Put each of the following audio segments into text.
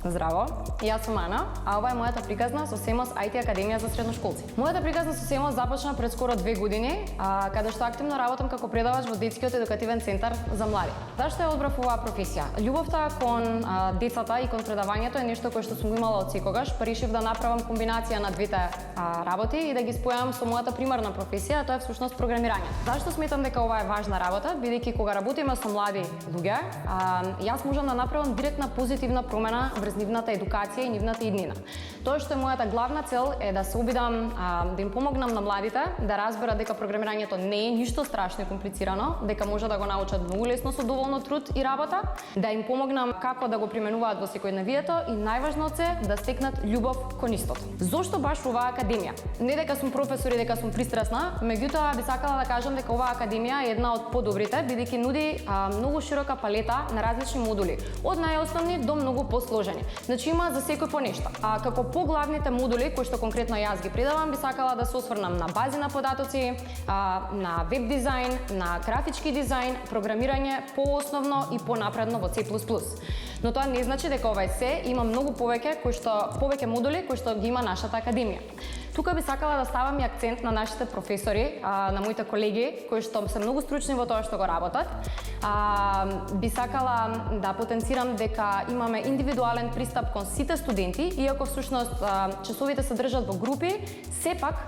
Здраво, јас сум Ана, а ова е мојата приказна со СЕМОС IT Академија за средношколци. Мојата приказна со СЕМОС започна пред скоро 2 години, каде што активно работам како предавач во детскиот едукативен центар за млади. Зашто ја одбрав оваа професија? Љубовта кон децата и кон предавањето е нешто кое што сум имала од секогаш, па решив да направам комбинација на двете работи и да ги спојам со мојата примарна професија, тоа е всушност програмирање. Зашто сметам дека ова е важна работа, бидејќи кога работиме со млади луѓе, јас можам да направам директна позитивна промена врз нивната едукација и нивната иднина. Тоа што е мојата главна цел е да се обидам да им помогнам на младите да разберат дека програмирањето не е ништо страшно и комплицирано, дека може да го научат многу лесно со доволно труд и работа, да им помогнам како да го применуваат во секојдневието и најважно од се да стекнат љубов кон истото. Зошто баш оваа академија? Не дека сум професор и дека сум пристрасна, меѓутоа би сакала да кажам дека оваа академија е една од подобрите, бидејќи нуди многу широка палета на различни модули, од најосновни до многу посложени. Значи има за секој по нешто. Како поглавните модули кои што конкретно јас ги предавам, би сакала да се осврнам на бази на податоци, на веб дизајн, на графички дизајн, програмирање поосновно и понапредно во C++. Но тоа не значи дека ова е се, има многу повеќе модули кои што ги има нашата академија. Тука би сакала да ставам и акцент на нашите професори, на моите колеги кои што се многу стручни во тоа што го работат. Би сакала да потенцирам дека имаме индивидуален пристап кон сите студенти, иако всушност часовите се држат во групи, сепак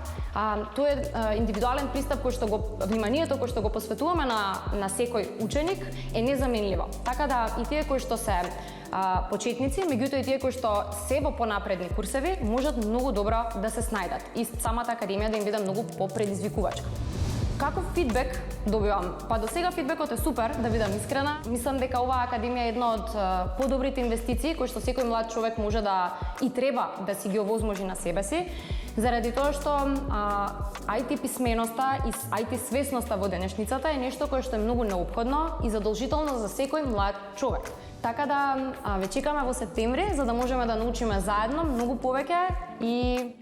тоа е индивидуален пристап кој што вниманието кој што го посветуваме на секој ученик е незаменливо. Така да и тие кои што се почетници, меѓутоа и тие кои што се во понапредни курсеви можат многу добро да се снајдат и самата академија да им биде многу попредизвикувачка. Каков фидбек добивам? Па до сега фидбекот е супер, да бидам искрена. Мислам дека оваа академија е една од подобрите инвестиции кои што секој млад човек може да и треба да си ги овозможи на себе си, заради тоа што IT писменоста и IT свесноста во денешницата е нешто кое што е многу неопходно и задолжително за секој млад човек. Така да ве чекаме во септември за да можеме да научиме заедно многу повеќе и